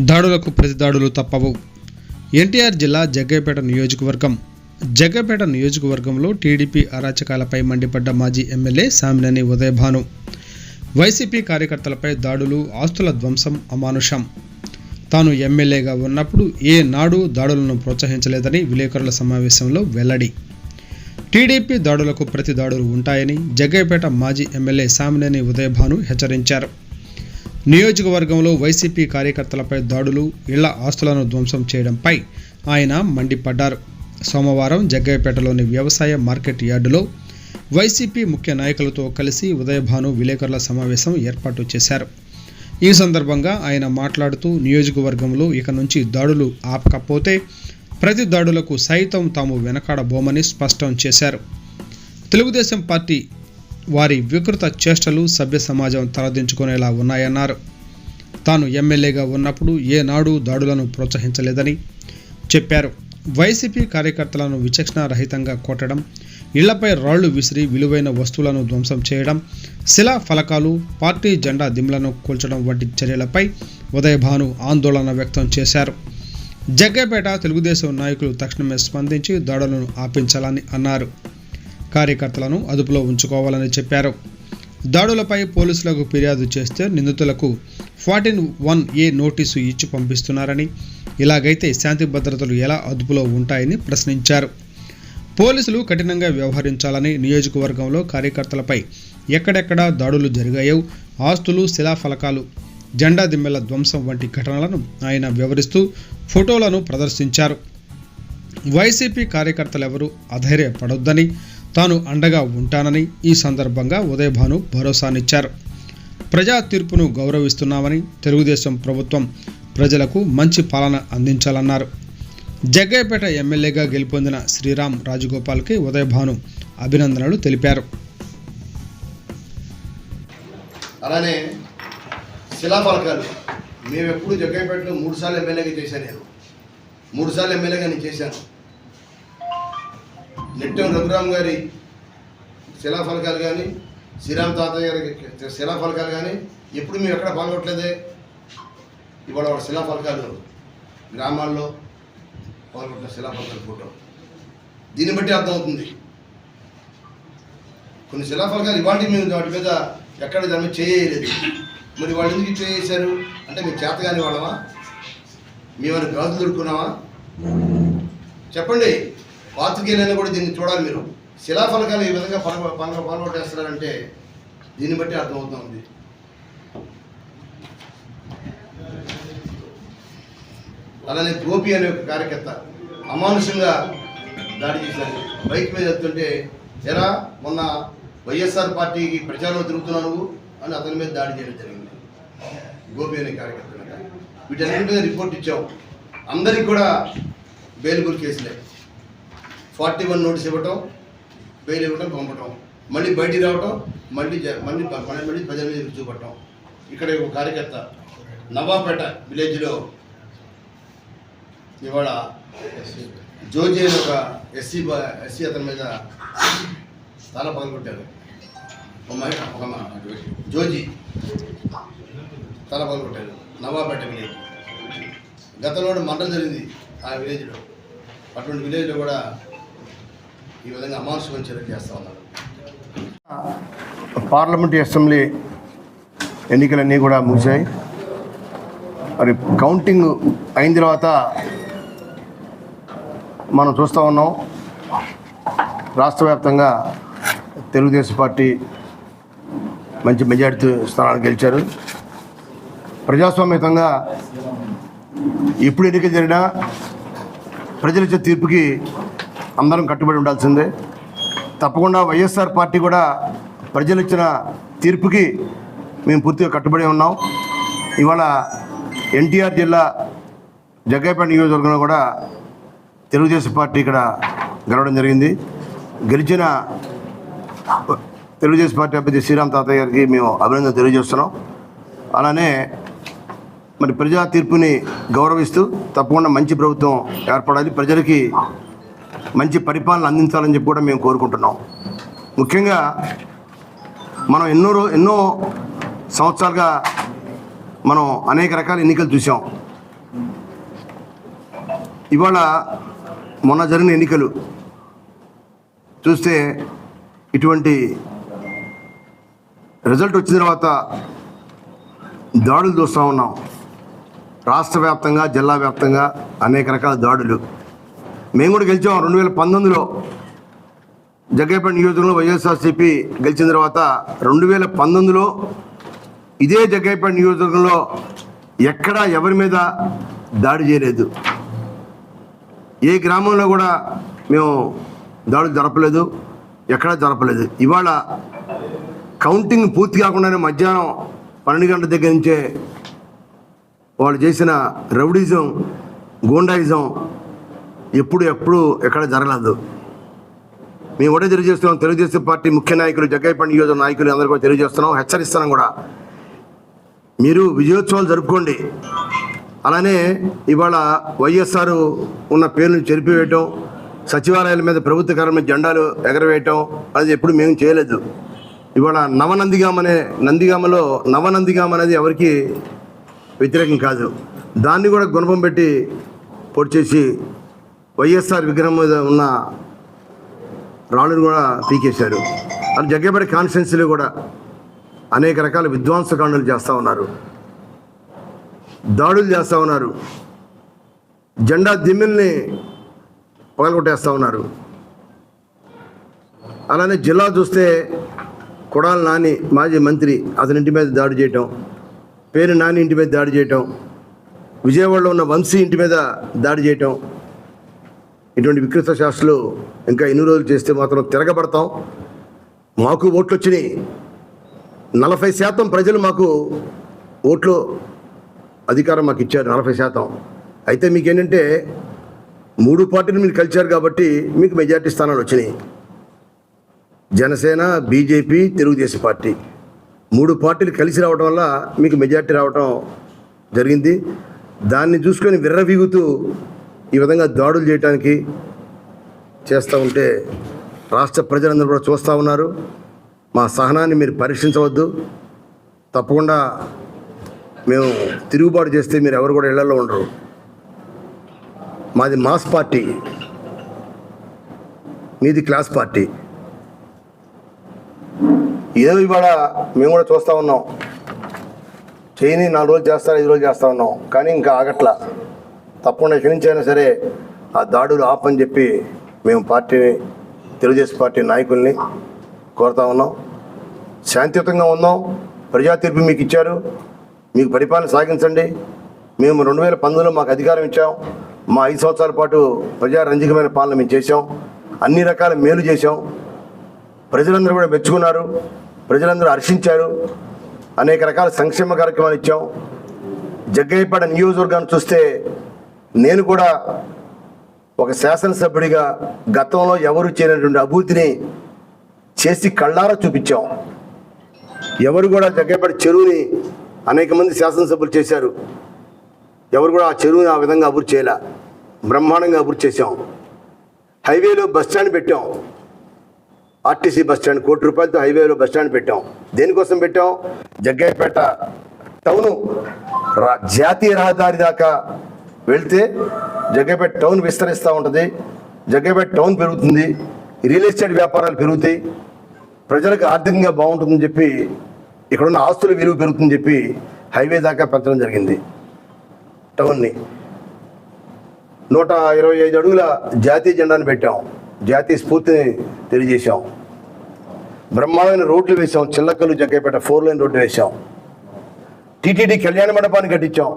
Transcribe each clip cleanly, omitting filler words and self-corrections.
దాడులకు ప్రతిదాడులు తప్పవు. ఎన్టీఆర్ జిల్లా జగ్గయ్యపేట నియోజకవర్గంలో టీడీపీ అరాచకాలపై మండిపడ్డ మాజీ ఎమ్మెల్యే సామినేని ఉదయభాను. వైసీపీ కార్యకర్తలపై దాడులు, ఆస్తుల ధ్వంసం అమానుషం. తాను ఎమ్మెల్యేగా ఉన్నప్పుడు ఏనాడు దాడులను ప్రోత్సహించలేదని విలేకరుల సమావేశంలో వెల్లడి. టీడీపీ దాడులకు ప్రతి దాడులు ఉంటాయని జగ్గయ్యపేట మాజీ ఎమ్మెల్యే సామినేని ఉదయభాను హెచ్చరించారు. నియోజకవర్గంలో వైసీపీ కార్యకర్తలపై దాడులు, ఇళ్ల ఆస్తులను ధ్వంసం చేయడంపై ఆయన మండిపడ్డారు. సోమవారం జగ్గయ్యపేటలోని వ్యవసాయ మార్కెట్ యార్డులో వైసీపీ ముఖ్య నాయకులతో కలిసి ఉదయభాను విలేకరుల సమావేశం ఏర్పాటు చేశారు. ఈ సందర్భంగా ఆయన మాట్లాడుతూ నియోజకవర్గంలో ఇక నుంచి దాడులు ఆపకపోతే ప్రతి దాడులకు సైతం తాము వెనకాడబోమని స్పష్టం చేశారు. తెలుగుదేశం పార్టీ వారి వికృత చేష్టలు సభ్య సమాజం తలదించుకునేలా ఉన్నాయన్నారు. తాను ఎమ్మెల్యేగా ఉన్నప్పుడు ఏనాడు దాడులను ప్రోత్సహించలేదని చెప్పారు. వైసీపీ కార్యకర్తలను విచక్షణారహితంగా కొట్టడం, ఇళ్లపై రాళ్లు విసిరి విలువైన వస్తువులను ధ్వంసం చేయడం, శిలా ఫలకాలు, పార్టీ జెండా దిమ్లను కూల్చడం వంటి చర్యలపై ఉదయభాను ఆందోళన వ్యక్తం చేశారు. జగ్గయ్యపేట తెలుగుదేశం నాయకులు తక్షణమే స్పందించి దాడులను ఆపించాలని అన్నారు. కార్యకర్తలను అదుపులో ఉంచుకోవాలని చెప్పారు. దాడులపై పోలీసులకు ఫిర్యాదు చేస్తే నిందితులకు 14(1)A నోటీసు ఇచ్చి పంపిస్తున్నారని, ఇలాగైతే శాంతి భద్రతలు ఎలా అదుపులో ఉంటాయని ప్రశ్నించారు. పోలీసులు కఠినంగా వ్యవహరించాలని, నియోజకవర్గంలో కార్యకర్తలపై ఎక్కడెక్కడ దాడులు జరిగాయో ఆస్తులు, శిలాఫలకాలు, జెండా దిమ్మెల ధ్వంసం వంటి ఘటనలను ఆయన వివరిస్తూ ఫోటోలను ప్రదర్శించారు. వైసీపీ కార్యకర్తలెవరూ అధైర్యపడొద్దని, తాను అండగా ఉంటానని ఈ సందర్భంగా ఉదయభాను భరోసానిచ్చారు. ప్రజా తీర్పును గౌరవిస్తున్నామని, తెలుగుదేశం ప్రభుత్వం ప్రజలకు మంచి పాలన అందించాలన్నారు. జగ్గయ్యపేట ఎమ్మెల్యేగా గెలుపొందిన శ్రీరామ్ రాజగోపాల్కి ఉదయభాను అభినందనలు తెలిపారు. అలానే శిలాఫలకాలు మేము ఎప్పుడు జగ్గయ్యపేటలో 3 సార్లు ఎమ్మెల్యేగా చేశాను. 3 సార్లు ఎమ్మెల్యేగా నేను చేశాను. నెట్టెం రఘురామ్ గారి శిలాఫలకాలు కానీ, శ్రీరామ్ తాతయ్య గారి శిలాఫలకాలు కానీ ఎప్పుడు మేము ఎక్కడ పాల్గొట్టలేదే. ఇవాళ వాళ్ళ శిలాఫలకాలు గ్రామాల్లో పాల్గొట్టిన శిలాఫలకాల ఫోటో, దీన్ని బట్టి అర్థమవుతుంది. కొన్ని శిలాఫలకాలు ఇవాళ మేము వాటి మీద ఎక్కడ దాని మీద చేయలేదు. మరి వాళ్ళు ఎందుకు చేశారు అంటే మేము చేతగాని వాళ్ళమా, మేమైనా గాజులు దొరుకున్నామా చెప్పండి. పాత్రికేయులైనా కూడా దీన్ని చూడాలి. మీరు శిలాఫలకాలు ఈ విధంగా పాల్గొట్టేస్తున్నారంటే దీన్ని బట్టి అర్థమవుతుంది. అలానే గోపి అనే ఒక కార్యకర్త అమానుషంగా దాడి చేశారు. బైక్ మీద వెళ్తుంటే ఎరా మొన్న వైఎస్ఆర్ పార్టీకి ప్రచారంలో తిరుగుతున్నావు అని అతని మీద దాడి చేయడం జరిగింది. గోపి అనే కార్యకర్త వీటన్నిటి మీద రిపోర్ట్ ఇచ్చాం. అందరికి కూడా బెయిలబుల్ కేసులే. 41 నోటీస్ ఇవ్వటం, బెయిల్ ఇవ్వటం, పంపటం, మళ్ళీ బయటికి రావటం, మళ్ళీ ప్రజల మీద చూపట్టడం. ఇక్కడ ఒక కార్యకర్త నవాపేట విలేజ్లో ఇవాళ జోజీ అని ఒక ఎస్సీ అతని మీద చాలా పగలగొట్టారు. జోజీ చాలా పగలగొట్టారు నవాపేట విలేజ్. గతంలో మంటలు జరిగింది ఆ విలేజ్లో. అటువంటి విలేజ్లో కూడా ఈ విధంగా అమానుషమైన చర్యలు చేస్తూ ఉన్నారు. పార్లమెంటు అసెంబ్లీ ఎన్నికలన్నీ కూడా ముగిశాయి. మరి కౌంటింగ్ అయిన తర్వాత మనం చూస్తూ ఉన్నాం, రాష్ట్ర వ్యాప్తంగా తెలుగుదేశం పార్టీ మంచి మెజారిటీ స్థానాలు గెలిచారు. ప్రజాస్వామ్యతంగా ఎప్పుడు ఎన్నికలు జరిగినా ప్రజలిచ్చే తీర్పుకి అందరం కట్టుబడి ఉండాల్సిందే. తప్పకుండా వైఎస్ఆర్ పార్టీ కూడా ప్రజలు ఇచ్చిన తీర్పుకి మేము పూర్తిగా కట్టుబడి ఉన్నాం. ఇవాళ ఎన్టీఆర్ జిల్లా జగ్గయ్యపేట నియోజకవర్గంలో కూడా తెలుగుదేశం పార్టీ ఇక్కడ గెలవడం జరిగింది. గెలిచిన తెలుగుదేశం పార్టీ అభ్యర్థి శ్రీరామ్ తాతయ్య గారికి మేము అభినందన తెలియజేస్తున్నాం. అలానే మరి ప్రజా తీర్పుని గౌరవిస్తూ తప్పకుండా మంచి ప్రభుత్వం ఏర్పడాలి, ప్రజలకి మంచి పరిపాలన అందించాలని చెప్పి కూడా మేము కోరుకుంటున్నాం. ముఖ్యంగా మనం ఎన్నో సంవత్సరాలుగా మనం అనేక రకాల ఎన్నికలు చూసాం. ఇవాళ మొన్న జరిగిన ఎన్నికలు చూస్తే ఇటువంటి రిజల్ట్ వచ్చిన తర్వాత దాడులు చూస్తూ ఉన్నాం. రాష్ట్ర వ్యాప్తంగా, జిల్లా వ్యాప్తంగా అనేక రకాల దాడులు. మేము కూడా గెలిచాం 2019లో. జగ్గయ్యపేట నియోజకవర్గంలో వైఎస్ఆర్సీపీ గెలిచిన తర్వాత 2019లో ఇదే జగ్గయ్యపేట నియోజకవర్గంలో ఎక్కడా ఎవరి మీద దాడి చేయలేదు. ఏ గ్రామంలో కూడా మేము దాడులు జరపలేదు, ఎక్కడా జరపలేదు. ఇవాళ కౌంటింగ్ పూర్తి కాకుండానే మధ్యాహ్నం 12 గంటల దగ్గర నుంచే వాళ్ళు చేసిన రౌడీజం, గూండాయిజం ఎప్పుడు ఎక్కడ జరగలేదు. మేము ఒకటే తెలియజేస్తున్నాం, తెలుగుదేశం పార్టీ ముఖ్య నాయకులు, జగ్గయ్యపేట నియోజక నాయకులు అందరూ కూడా తెలియజేస్తున్నాం, హెచ్చరిస్తున్నాం కూడా. మీరు విజయోత్సవాలు జరుపుకోండి. అలానే ఇవాళ వైఎస్ఆర్ ఉన్న పేర్లను చెరిపివేయటం, సచివాలయాల మీద ప్రభుత్వ కార్యాలయం మీద జెండాలు ఎగరవేయటం అది ఎప్పుడు మేము చేయలేదు. ఇవాళ నందిగామలో నవనందిగామ అనేది ఎవరికి వ్యతిరేకం కాదు. దాన్ని కూడా గుణపం పెట్టి పొడి చేసి వైఎస్ఆర్ విగ్రహం మీద ఉన్న రాళ్ళను కూడా పీకేశారు. అది జగ్గయ్యపేట కాన్స్టిట్యున్సీలో కూడా అనేక రకాల విధ్వంసకాండలు చేస్తూ ఉన్నారు, దాడులు చేస్తూ ఉన్నారు, జెండా దిమ్మెల్ని పగలగొట్టేస్తూ ఉన్నారు. అలానే జిల్లా చూస్తే కొడాలి నాని మాజీ మంత్రి, అతని ఇంటి మీద దాడి చేయటం, పేరు నాని ఇంటి మీద దాడి చేయటం, విజయవాడలో ఉన్న వంశీ ఇంటి మీద దాడి చేయటం, ఇటువంటి వికృత శాస్త్రాలు ఇంకా ఎన్ని రోజులు చేస్తే మాత్రం తిరగబడతాం. మాకు ఓట్లు వచ్చినాయి, 40% ప్రజలు మాకు ఓట్లు అధికారం మాకు ఇచ్చారు, 40%. అయితే మీకేంటంటే 3 పార్టీలు మీరు కలిశారు కాబట్టి మీకు మెజార్టీ స్థానాలు వచ్చినాయి. జనసేన, బీజేపీ, తెలుగుదేశం పార్టీ 3 పార్టీలు కలిసి రావడం వల్ల మీకు మెజార్టీ రావడం జరిగింది. దాన్ని చూసుకొని విర్రవీగుతూ ఈ విధంగా దాడులు చేయడానికి చేస్తూ ఉంటే రాష్ట్ర ప్రజలందరూ కూడా చూస్తూ ఉన్నారు. మా సహనాన్ని మీరు పరీక్షించవద్దు. తప్పకుండా మేము తిరుగుబాటు చేస్తే మీరు ఎవరు కూడా ఇళ్లలో ఉండరు. మాది మాస్ పార్టీ, మీది క్లాస్ పార్టీ. ఏదో ఇవాళ మేము కూడా చూస్తూ ఉన్నాం, చేయని 4 రోజులు చేస్తారు, 5 రోజులు చేస్తూ ఉన్నాం, కానీ ఇంకా ఆగట్లా. తప్పకుండా ఇక్కడి నుంచి అయినా సరే ఆ దాడులు ఆపని చెప్పి మేము పార్టీని, తెలుగుదేశం పార్టీ నాయకుల్ని కోరుతా ఉన్నాం. శాంతియుతంగా ఉన్నాం. ప్రజా తీర్పు మీకు ఇచ్చారు, మీకు పరిపాలన సాగించండి. మేము 2019లో మాకు అధికారం ఇచ్చాం. మా 5 సంవత్సరాల పాటు ప్రజారంజకమైన పాలన మేము చేసాం, అన్ని రకాల మేలు చేసాం. ప్రజలందరూ కూడా మెచ్చుకున్నారు, ప్రజలందరూ హర్షించారు. అనేక రకాల సంక్షేమ కార్యక్రమాలు ఇచ్చాం. జగ్గయ్యపేట నియోజకవర్గాన్ని చూస్తే నేను కూడా ఒక శాసనసభ్యుడిగా గతంలో ఎవరు చేయనటువంటి అభివృద్ధిని చేసి కళ్ళారా చూపించాం. ఎవరు కూడా జగ్గయ్యపేట చెరువుని అనేక మంది శాసనసభ్యులు చేశారు, ఎవరు కూడా ఆ చెరువుని ఆ విధంగా అభివృద్ధి చేయలే. బ్రహ్మాండంగా అభివృద్ధి చేశాం. హైవేలో బస్టాండ్ పెట్టాం, ఆర్టీసీ బస్టాండ్, 1 కోటి రూపాయలతో హైవేలో బస్టాండ్ పెట్టాం. దేనికోసం పెట్టాం? జగ్గయ్యపేట టౌను జాతీయ రహదారి దాకా వెళ్తే జగ్గయ్యపేట టౌన్ విస్తరిస్తూ ఉంటుంది, జగ్గయ్యపేట టౌన్ పెరుగుతుంది, రియల్ ఎస్టేట్ వ్యాపారాలు పెరుగుతాయి, ప్రజలకు ఆర్థికంగా బాగుంటుందని చెప్పి, ఇక్కడున్న ఆస్తుల విలువ పెరుగుతుందని చెప్పి హైవే దాకా పెంచడం జరిగింది. టౌన్ని 125 అడుగుల జాతీయ జెండాను పెట్టాం, జాతీయ స్ఫూర్తిని తెలియజేశాం. బ్రహ్మాండమైన రోడ్లు వేసాం, చిల్లకల్లు జగ్గయ్యపేట 4 లైన్ రోడ్డు వేసాం. టీటీడీ కళ్యాణ మండపాన్ని కట్టించాం.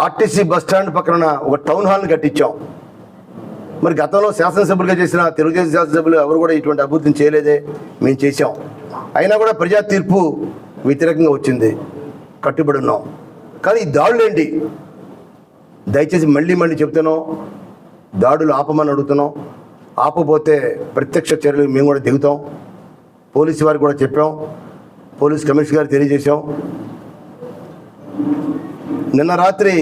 ఆర్టీసీ బస్టాండ్ పక్కన ఒక టౌన్ హాల్ని కట్టించాం. మరి గతంలో శాసనసభ్యులుగా చేసిన తెలుగుదేశం శాసనసభ్యులు ఎవరు కూడా ఇటువంటి అభివృద్ధిని చేయలేదే, మేము చేసాం. అయినా కూడా ప్రజా తీర్పు వ్యతిరేకంగా వచ్చింది, కట్టుబడి ఉన్నాం. కానీ ఈ దాడులు ఏంటి? దయచేసి మళ్ళీ చెప్తున్నాం, దాడులు ఆపమని అడుగుతున్నాం. ఆపపోతే ప్రత్యక్ష చర్యలు మేము కూడా దిగుతాం. పోలీసు వారికి కూడా చెప్పాం, పోలీస్ కమిషనర్ గారికి తెలియజేశాం. నిన్న రాత్రి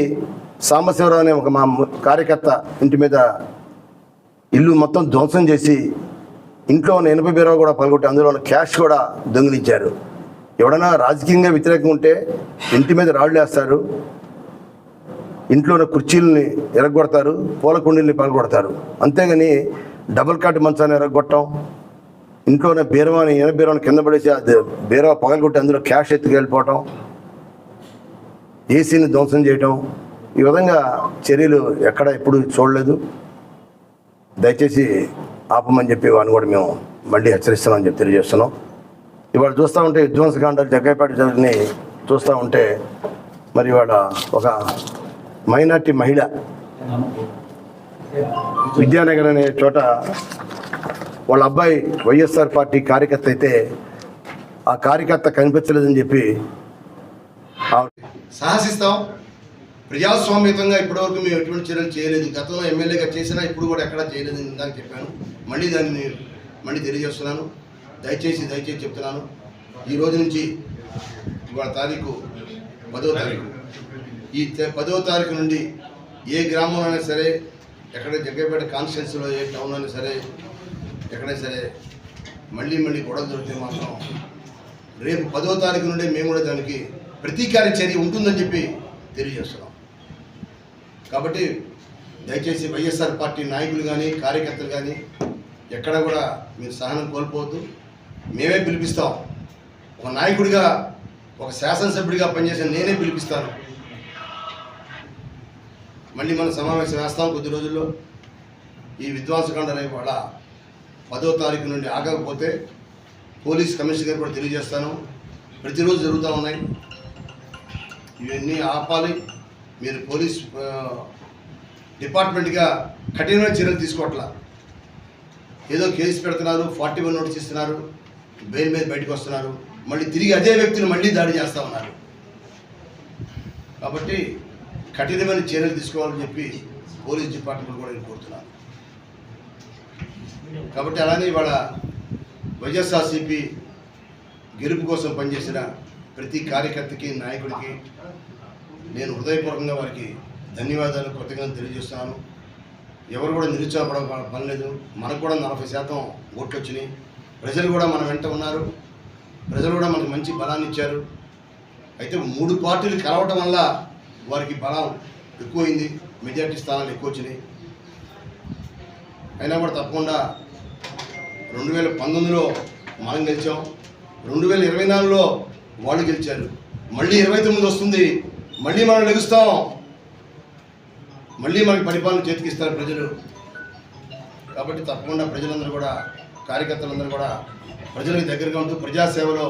సాంబశివరావు అనే ఒక మా కార్యకర్త ఇంటి మీద ఇల్లు మొత్తం ధ్వంసం చేసి ఇంట్లో ఉన్న 80 బీరాలు కూడా పగలగొట్టి అందులో ఉన్న క్యాష్ కూడా దొంగిలించారు. ఎవడైనా రాజకీయంగా వ్యతిరేకంగా ఉంటే ఇంటి మీద రాళ్ళు వేస్తారు, ఇంట్లో ఉన్న కుర్చీలని ఎరగొడతారు, పూల కుండీల్ని పగలగొడతారు. అంతేగాని డబుల్ కాట్ మంచాన్ని ఎరగొట్టడం, ఇంట్లో ఉన్న బీరవాని బీరవాని కింద పడేసి బీరవ పగలగొట్టి అందులో క్యాష్ ఎత్తుకెళ్ళిపోవటం, ఏసీని ధ్వంసం చేయటం, ఈ విధంగా చర్యలు ఎక్కడ ఎప్పుడు చూడలేదు. దయచేసి ఆపమని చెప్పి వాడిని కూడా మేము మళ్ళీ హెచ్చరిస్తున్నామని చెప్పి తెలియజేస్తున్నాం. ఇవాళ చూస్తూ ఉంటే విధ్వంసకాండాలు జగ్గైపేట జరిగిని చూస్తూ ఉంటే మరి ఇవాళ ఒక మైనార్టీ మహిళ విద్యానగర్ అనే చోట వాళ్ళ అబ్బాయి వైఎస్ఆర్ పార్టీ కార్యకర్త అయితే ఆ కార్యకర్త కనిపించలేదని చెప్పి సాహసిస్తాం. ప్రజాస్వామ్యతంగా ఇప్పటివరకు మేము ఎటువంటి చర్యలు చేయలేదు. గతంలో ఎమ్మెల్యేగా చేసినా ఇప్పుడు కూడా ఎక్కడా చేయలేదు. ఇందాక చెప్పాను, మళ్ళీ తెలియజేస్తున్నాను. దయచేసి చెప్తున్నాను, ఈ రోజు నుంచి ఇవాళ తారీఖు 10వ తారీఖు, ఈ 10వ తారీఖు నుండి ఏ గ్రామంలో అయినా సరే, ఎక్కడ జగ్గైపేట కాన్స్టిట్యున్సీలో ఏ టౌన్లో అయినా సరే, ఎక్కడైనా సరే మళ్ళీ గొడవ దొరికితే మాత్రం రేపు 10వ తారీఖు నుండి మేము కూడా దానికి ప్రతీకార చర్య ఉంటుందని చెప్పి తెలియజేస్తున్నాం. కాబట్టి దయచేసి వైఎస్ఆర్ పార్టీ నాయకులు కానీ కార్యకర్తలు కానీ ఎక్కడ కూడా మీరు సహనం కోల్పోవద్దు. మేమే పిలిపిస్తాం. ఒక నాయకుడిగా, ఒక శాసనసభ్యుడిగా పనిచేసిన నేనే పిలిపిస్తాను. మళ్ళీ మనం సమావేశం వేస్తాం కొద్ది రోజుల్లో. ఈ విధ్వంసకాండ రేపు వాళ్ళ 10వ తారీఖు నుండి ఆగకపోతే పోలీస్ కమిషనర్ గారు కూడా తెలియజేస్తాను. ప్రతిరోజు జరుగుతూ ఉన్నాయి, ఇవన్నీ ఆపాలి. మీరు పోలీస్ డిపార్ట్మెంట్గా కఠినమైన చర్యలు తీసుకోవట్లా. ఏదో కేసు పెడుతున్నారు, 41 నోటీస్ ఇస్తున్నారు, బెయిల్ మీద బయటకు వస్తున్నారు, మళ్ళీ తిరిగి అదే వ్యక్తిని మళ్ళీ దాడి చేస్తూ ఉన్నారు. కాబట్టి కఠినమైన చర్యలు తీసుకోవాలని చెప్పి పోలీస్ డిపార్ట్మెంట్ కూడా నేను కోరుతున్నాను. కాబట్టి అలానే ఇవాళ వైఎస్ఆర్సీపీ గెలుపు కోసం పనిచేసిన ప్రతి కార్యకర్తకి, నాయకుడికి నేను హృదయపూర్వకంగా వారికి ధన్యవాదాలు, కృతజ్ఞతలు తెలియజేస్తున్నాను. ఎవరు కూడా నిరుత్సాహపడ పని లేదు. మనకు కూడా 40% ఓట్లు వచ్చినాయి. ప్రజలు కూడా మన వెంట ఉన్నారు. ప్రజలు కూడా మనకు మంచి బలాన్ని ఇచ్చారు. అయితే 3 పార్టీలు కలవటం వల్ల వారికి బలం ఎక్కువైంది, మెజార్టీ స్థానాలు ఎక్కువ వచ్చినాయి. అయినా కూడా తప్పకుండా 2019లో మనం గెలిచాం, 2024లో వాళ్ళు గెలిచారు, మళ్ళీ 29 వస్తుంది, మళ్ళీ మనం లెగుస్తాం, మళ్ళీ మనకి పరిపాలన చేతికిస్తారు ప్రజలు. కాబట్టి తప్పకుండా ప్రజలందరూ కూడా, కార్యకర్తలందరూ కూడా ప్రజలకు దగ్గరగా ఉంటూ ప్రజాసేవలో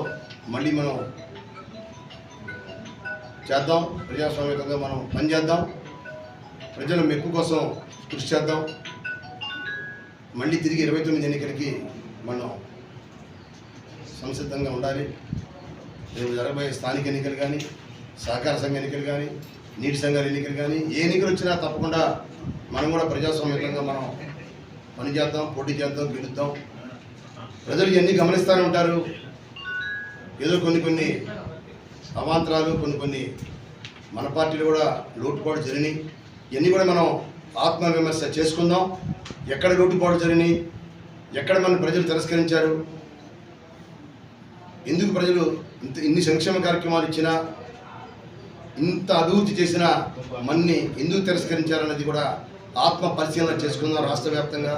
మళ్ళీ మనం చేద్దాం. ప్రజాస్వామ్యంగా మనం పనిచేద్దాం. ప్రజల మెప్పు కోసం కృషి చేద్దాం. మళ్ళీ తిరిగి 29 ఎన్నికలకి మనం సంసిద్ధంగా ఉండాలి. రేపు జరగబోయే స్థానిక ఎన్నికలు కానీ, సహకార సంఘ ఎన్నికలు కానీ, నీటి సంఘాల ఎన్నికలు కానీ, ఏ ఎన్నికలు వచ్చినా తప్పకుండా మనం కూడా ప్రజాస్వామ్యంగా మనం పనిచేద్దాం, పోటీ చేద్దాం, గెలుద్దాం. ప్రజలు ఇవన్నీ గమనిస్తూనే ఉంటారు. ఏదో కొన్ని అవాంతరాలు, కొన్ని మన పార్టీలు కూడా లోటుపాటు జరిగినాయి. ఇవన్నీ కూడా మనం ఆత్మవిమర్శ చేసుకుందాం. ఎక్కడ లోటుపాటు జరిగినాయి, ఎక్కడ మన ప్రజలు తిరస్కరించారు, ఎందుకు ప్రజలు ఇన్ని సంక్షేమ కార్యక్రమాలు ఇచ్చినా, ఇంత అభివృద్ధి చేసినా మన్ని ఎందుకు తిరస్కరించారన్నది కూడా ఆత్మ పరిశీలన చేసుకుందాం. రాష్ట్ర వ్యాప్తంగా,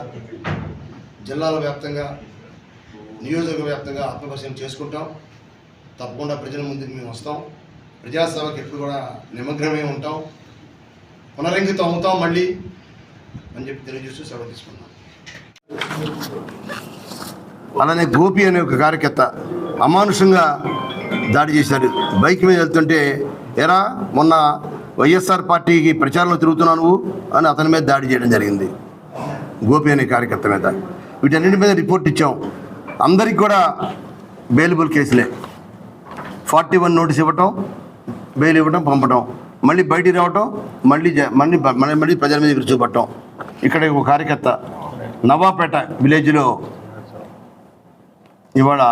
జిల్లాల వ్యాప్తంగా, నియోజకవర్గ వ్యాప్తంగా ఆత్మపరిశీలన చేసుకుంటాం. తప్పకుండా ప్రజల ముందుకు మేము వస్తాం. ప్రజాసేవకు ఎప్పుడు కూడా నిమగ్నమే ఉంటాం. పునరంకితం అవుతాం మళ్ళీ అని చెప్పి తెలియజేస్తూ సెలవు తీసుకున్నాం. అలానే గోపి అనే ఒక కార్యకర్త అమానుషంగా దాడి చేశారు. బైక్ మీద వెళ్తుంటే, ఎరా మొన్న వైఎస్ఆర్ పార్టీకి ప్రచారంలో తిరుగుతున్నావు నువ్వు అని అతని మీద దాడి చేయడం జరిగింది, గోపి అనే కార్యకర్త మీద. వీటన్నిటి మీద రిపోర్ట్ ఇచ్చాం. అందరికి కూడా బెయిలబుల్ కేసులే. 41 నోటీస్ ఇవ్వటం, బెయిల్ ఇవ్వటం, పంపటం, మళ్ళీ బయటికి రావటం, మళ్ళీ ప్రజల మీద చూపట్టం. ఇక్కడ ఒక కార్యకర్త నవాపేట విలేజ్లో ఇవాళ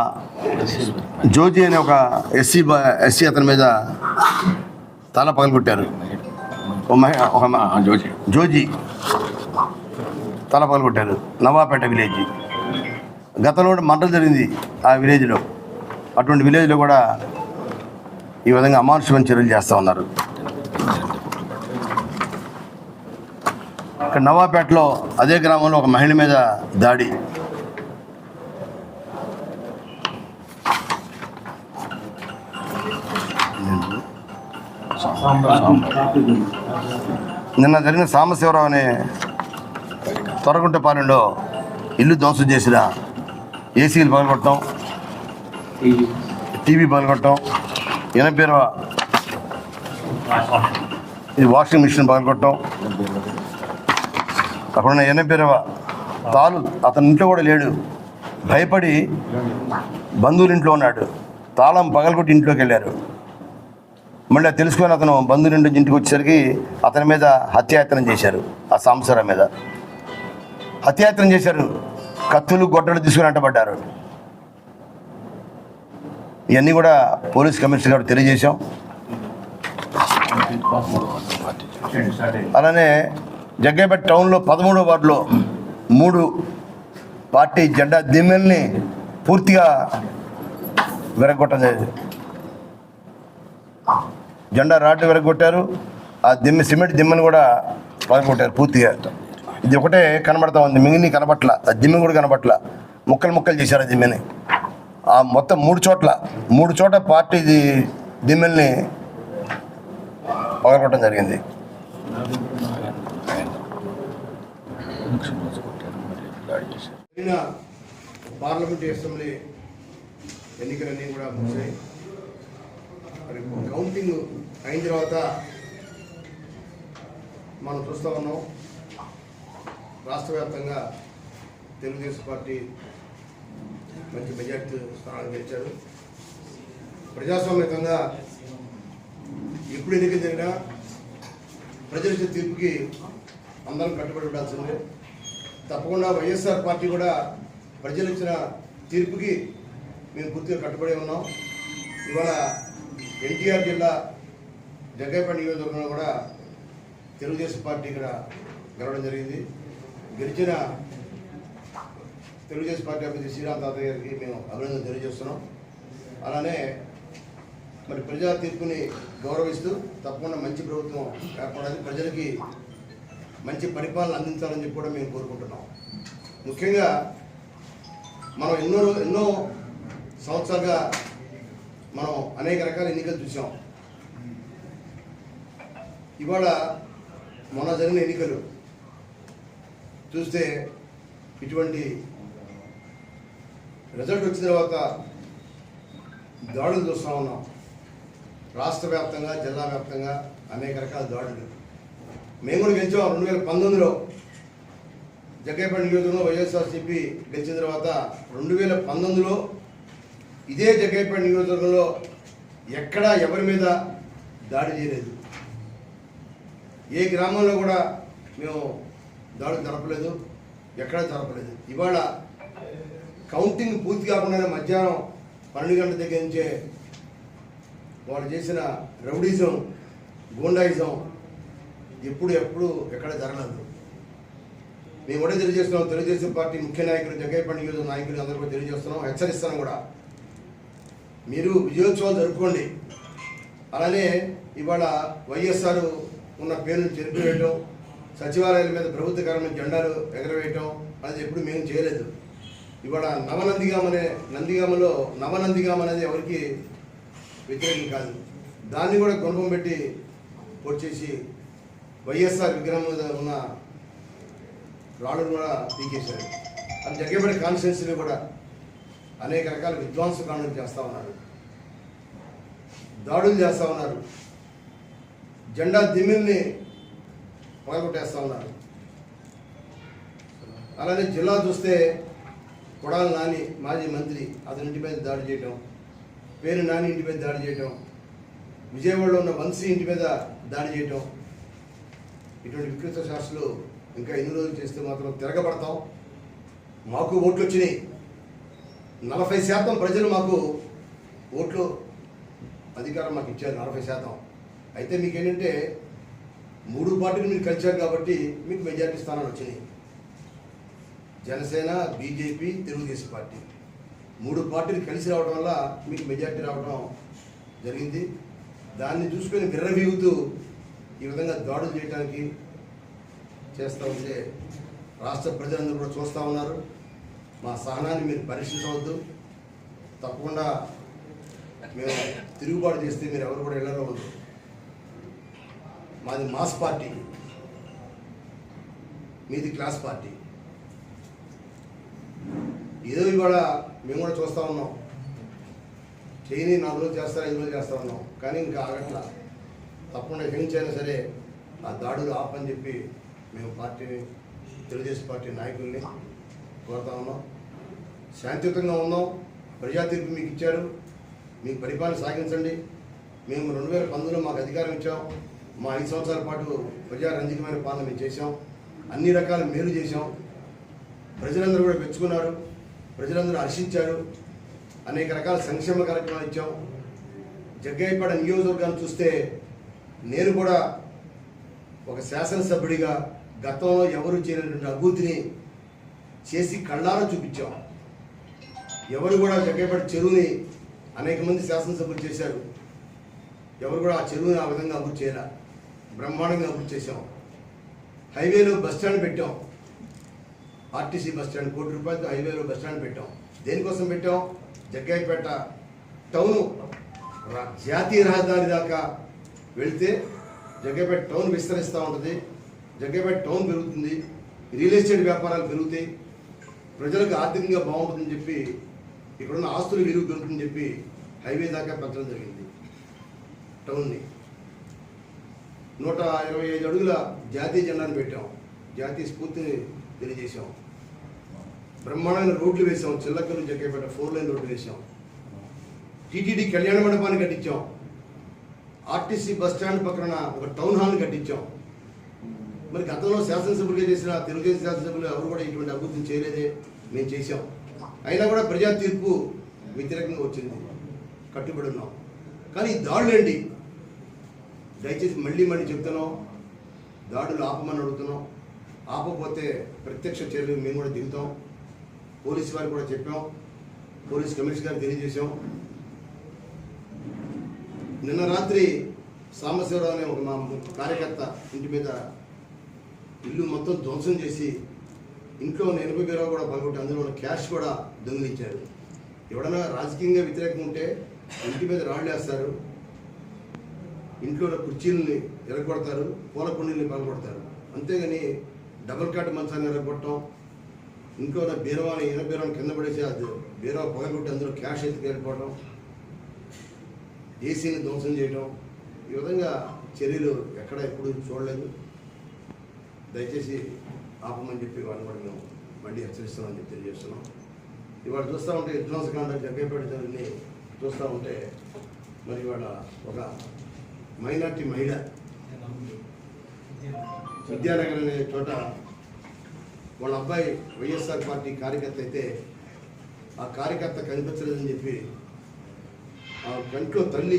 జోజీ అనే ఒక ఎస్సీ అతని మీద తల పగలగొట్టారు. జోజీ తల పగలగొట్టారు, నవాపేట విలేజ్. గతంలో మంటలు జరిగింది ఆ విలేజ్లో. అటువంటి విలేజ్లో కూడా ఈ విధంగా అమానుషమైన చర్యలు చేస్తూ ఉన్నారు. ఇక్కడ నవాపేటలో అదే గ్రామంలో ఒక మహిళ మీద దాడి. నిన్న జరిగిన సాంబశివరావు అనే తొరగుంటపాలెంలో ఇల్లు ధ్వంసం చేసిన ఏసీలు పగలగొట్టడం, టీవీ పగలగొట్టడం, 80 ఇది వాషింగ్ మిషన్ పగలగొట్టడం, అక్కడున్న 80 తాలు అతని ఇంట్లో కూడా లేడు, భయపడి బంధువుల ఇంట్లో ఉన్నాడు, తాళం పగలగొట్టి ఇంట్లోకి వెళ్ళారు. మళ్ళీ తెలుసుకొని అతను బంధువుల ఇంటి ఇంటికి వచ్చేసరికి అతని మీద హత్యాయత్నం చేశారు. ఆ సాంబశివరావు మీద హత్యాయత్నం చేశారు. కత్తులు గొడ్డలు తీసుకుని అంటబడ్డారు. ఇవన్నీ కూడా పోలీస్ కమిషనర్ గారు తెలియజేశాం. అలానే జగ్గైపేట టౌన్లో 13వ వార్డులో 3 పార్టీ జెండా దిమ్మెల్ని పూర్తిగా విరగొట్టడం జరిగింది. జెండా రాడ్డు విరగొట్టారు. ఆ సిమెంట్ దిమ్మని కూడా పగలగొట్టారు పూర్తిగా. ఇది ఒకటే కనబడతా ఉంది, మిగిలిన కనబట్ల. ఆ దిమ్మె కూడా కనబట్ల, ముక్కలు చేశారు ఆ దిమ్మెని. ఆ మొత్తం 3 చోట్ల పార్టీ దిమ్మెల్ని పగలగొట్టడం జరిగింది. పార్లమెంట్ అసెంబ్లీ ఎన్నికలన్నీ కూడా ముగిసాయి. మరి కౌంటింగ్ అయిన తర్వాత మనం చూస్తూ ఉన్నాం, రాష్ట్ర వ్యాప్తంగా తెలుగుదేశం పార్టీ మంచి మెజార్టీ స్థానాలు గెలిచారు. ప్రజాస్వామ్యంగా ఎప్పుడు ఎన్నికలు జరిగినా ప్రజల తీర్పుకి అందరం కట్టుబడి ఉండాల్సిందే. తప్పకుండా వైఎస్ఆర్ పార్టీ కూడా ప్రజలు ఇచ్చిన తీర్పుకి మేము పూర్తిగా కట్టుబడి ఉన్నాం. ఇవాళ ఎన్టీఆర్ జిల్లా జగ్గైపేట నియోజకవర్గంలో కూడా తెలుగుదేశం పార్టీ ఇక్కడ గెలవడం జరిగింది. గెలిచిన తెలుగుదేశం పార్టీ అభ్యర్థి శ్రీరామ్ తాతయ్య గారికి మేము అభినందన తెలియజేస్తున్నాం. అలానే మరి ప్రజా తీర్పుని గౌరవిస్తూ తప్పకుండా మంచి ప్రభుత్వం ఏర్పడాలి, ప్రజలకి మంచి పరిపాలన అందించాలని చెప్పి కూడా మేము కోరుకుంటున్నాం. ముఖ్యంగా మనం ఎన్నో సంవత్సరాలుగా మనం అనేక రకాల ఎన్నికలు చూసాం. ఇవాళ మొన్న జరిగిన ఎన్నికలు చూస్తే ఇటువంటి రిజల్ట్ వచ్చిన తర్వాత దాడులు చూస్తూ ఉన్నాం. రాష్ట్ర వ్యాప్తంగా, జిల్లా వ్యాప్తంగా అనేక రకాల దాడులు. మేము కూడా గెలిచాం 2019లో జగ్గైపేట నియోజకవర్గంలో వైఎస్ఆర్సీపీ గెలిచిన తర్వాత 2019లో ఇదే జగ్గైపేట నియోజకవర్గంలో ఎక్కడా ఎవరి మీద దాడి చేయలేదు. ఏ గ్రామంలో కూడా మేము దాడులు జరపలేదు, ఎక్కడా జరపలేదు. ఇవాళ కౌంటింగ్ పూర్తి కాకుండానే మధ్యాహ్నం 12 గంటల దగ్గర నుంచే వాళ్ళు చేసిన రౌడీజం, గూండాయిజం ఎప్పుడు ఎక్కడ జరగలేదు. మేము కూడా తెలియజేస్తున్నాం, తెలుగుదేశం పార్టీ ముఖ్య నాయకులు, జగ్గైపేట నియోజకవర్గ నాయకులు అందరూ కూడా తెలియజేస్తున్నాం, హెచ్చరిస్తున్నాం కూడా. మీరు విజయోత్సవాలు జరుపుకోండి. అలానే ఇవాళ వైఎస్ఆర్ ఉన్న పేరును చెరిపివేయటం, సచివాలయాల మీద ప్రభుత్వ కార్యాలయం జెండాలు ఎగరవేయటం అనేది ఎప్పుడు మేము చేయలేదు. ఇవాళ నందిగామలో నవనందిగామ అనేది ఎవరికి వ్యతిరేకం కాదు. దాన్ని కూడా గుణపం పెట్టి వచ్చేసి వైఎస్ఆర్ విగ్రహం మీద ఉన్న రాళ్ళను కూడా పీకేశారు. అది జగ్గైపేట కాన్స్టిట్యున్సీలో కూడా అనేక రకాల విధ్వంసకాండలు చేస్తూ ఉన్నారు, దాడులు చేస్తూ ఉన్నారు, జెండా దిమ్మిల్ని పగలగొట్టేస్తూ ఉన్నారు. అలానే జిల్లా చూస్తే కొడాలి నాని మాజీ మంత్రి అతని ఇంటి మీద దాడి చేయటం, పేరు నాని ఇంటి మీద దాడి చేయటం, విజయవాడలో ఉన్న వంశీ ఇంటి మీద దాడి చేయటం, ఇటువంటి వికృత శాస్త్రాలు ఇంకా ఎన్ని రోజులు చేస్తే మాత్రం తిరగబడతాం. మాకు ఓట్లు వచ్చినాయి, 40% ప్రజలు మాకు ఓట్లు అధికారం మాకు ఇచ్చారు, 40%. అయితే మీకు ఏంటంటే 3 పార్టీలు మీరు కలిశారు కాబట్టి మీకు మెజారిటీ స్థానాలు వచ్చినాయి. Janasena, BJP, Telugu Desam party. 3 పార్టీలు కలిసి రావడం వల్ల మీకు మెజార్టీ రావడం జరిగింది. దాన్ని చూసుకొని విర్రవీగుతూ ఈ విధంగా దాడులు చేయడానికి చేస్తూ ఉంటే రాష్ట్ర ప్రజలందరూ కూడా చూస్తూ ఉన్నారు. మా సహనాన్ని మీరు పరీక్షించవద్దు. తప్పకుండా మేము తిరుగుబాటు చేస్తే మీరు ఎవరు కూడా ఇళ్లలో ఉండరు. మాది మాస్ పార్టీ, మీది క్లాస్ పార్టీ. ఏదో ఇవాళ మేము కూడా చూస్తూ ఉన్నాం. చేయని 4 రోజులు చేస్తారు, 5 రోజులు చేస్తూ ఉన్నాం. కానీ ఇంకా ఆగట్లా. తప్పకుండా ఎక్కడికైనా సరే ఆ దాడులు ఆపని చెప్పి మేము పార్టీని, తెలుగుదేశం పార్టీ నాయకుల్ని కోరుతా ఉన్నాం. శాంతియుతంగా ఉన్నాం. ప్రజా తీర్పు మీకు ఇచ్చారు, మీకు పరిపాలన సాగించండి. మేము 2019లో మాకు అధికారం ఇచ్చాం. మా 5 సంవత్సరాల పాటు ప్రజారంజకమైన పాలన మేము చేశాం. అన్ని రకాల మేలు చేశాం. ప్రజలందరూ కూడా మెచ్చుకున్నారు, ప్రజలందరూ హర్షించారు. అనేక రకాల సంక్షేమ కార్యక్రమాలు ఇచ్చాం. జగ్గయ్యపేట నియోజకవర్గాన్ని చూస్తే నేను కూడా ఒక శాసనసభ్యుడిగా గతంలో ఎవరు చేయనటువంటి అభివృద్ధిని చేసి కళ్ళారా చూపించాం. ఎవరు కూడా జగ్గయ్యపేట చెరువుని అనేక మంది శాసనసభ్యులు చేశారు. ఎవరు కూడా ఆ చెరువుని ఆ విధంగా అభివృద్ధి చేయాల. బ్రహ్మాండంగా అభివృద్ధి చేశాం. హైవేలో బస్ స్టాండ్ పెట్టాం. ఆర్టీసీ బస్ స్టాండ్, ₹1 కోటి రూపాయలతో హైవేలో బస్ స్టాండ్ పెట్టాం. దేనికోసం పెట్టాం? జగ్గయ్యపేట టౌను జాతీయ రహదారి దాకా వెళితే జగ్గయ్యపేట టౌన్ విస్తరిస్తూ ఉంటుంది. జగ్గయ్యపేట టౌన్ పెరుగుతుంది, రియల్ ఎస్టేట్ వ్యాపారాలు పెరుగుతాయి, ప్రజలకు ఆర్థికంగా బాగుంటుందని చెప్పి, ఇక్కడున్న ఆస్తుల విలువ పెరుగుతుందని చెప్పి హైవే దాకా పెంచడం జరిగింది. టౌన్ని 125 అడుగుల జాతీయ జెండాను పెట్టాం. జాతీయ స్ఫూర్తిని తెలియజేశాం. బ్రహ్మాండమైన రోడ్లు వేసాం. చిల్లకల్లు జగ్గయ్యపేట 4 లైన్ రోడ్లు వేసాం. టీటీడీ కళ్యాణ మండపాన్ని కట్టించాం. ఆర్టీసీ బస్ స్టాండ్ పక్కన ఒక టౌన్ హాల్ని కట్టించాం. మరి గతంలో శాసనసభ్యులుగా చేసిన తెలుగుదేశం శాసనసభ్యులు ఎవరు కూడా ఇటువంటి అభివృద్ధిని చేయలేదే, మేము చేశాం. అయినా కూడా ప్రజా తీర్పు వ్యతిరేకంగా వచ్చింది. కట్టుబడి ఉన్నాం. కానీ ఈ దాడులేంటి? దయచేసి మళ్ళీ చెప్తున్నాం, దాడులు ఆపమని అడుగుతున్నాం. ఆపకపోతే ప్రత్యక్ష చర్యలు మేము కూడా దిగుతాం. పోలీసు వారికి కూడా చెప్పాం, పోలీస్ కమిషనర్ గారికి తెలియజేశాం. నిన్న రాత్రి సాంబశివరావు అనే ఒక మా కార్యకర్త ఇంటి మీద ఇల్లు మొత్తం ధ్వంసం చేసి ఇంట్లో 80,000 కూడా పగొట్టి అందులో ఉన్న క్యాష్ కూడా దొంగిలించారు. ఎవడన్నా రాజకీయంగా వ్యతిరేకం ఉంటే ఇంటి మీద రాళ్ళు వేస్తారు, ఇంట్లో ఉన్న కుర్చీలని ఎరగొడతారు, పూల కుండీల్ని పగలగొడతారు. అంతేగాని డబుల్ కాట్ మంచాన్ని ఎరగొట్టడం, ఇంట్లో ఉన్న బీరవాని బీరవాని కింద పడేసి అది బీరవా పగలగొట్టి అందులో క్యాష్ ఎత్తుకు వెళ్ళిపోవడం, ఏసీని ధ్వంసం చేయడం, ఈ విధంగా చర్యలు ఎక్కడ ఎప్పుడు చూడలేదు. దయచేసి ఆపమని చెప్పి వాళ్ళని కూడా మేము మళ్ళీ హెచ్చరిస్తామని చెప్పి తెలియజేస్తున్నాం. ఇవాళ చూస్తూ ఉంటే విధ్వంసకాండ జగ్గయ్యపేట జరిగి చూస్తూ ఉంటే మరి ఇవాళ ఒక మైనార్టీ మహిళ విద్యానగర్ అనే చోట వాళ్ళ అబ్బాయి వైఎస్ఆర్ పార్టీ కార్యకర్త అయితే ఆ కార్యకర్త కనిపించలేదని చెప్పి ఆ కంట్లో తల్లి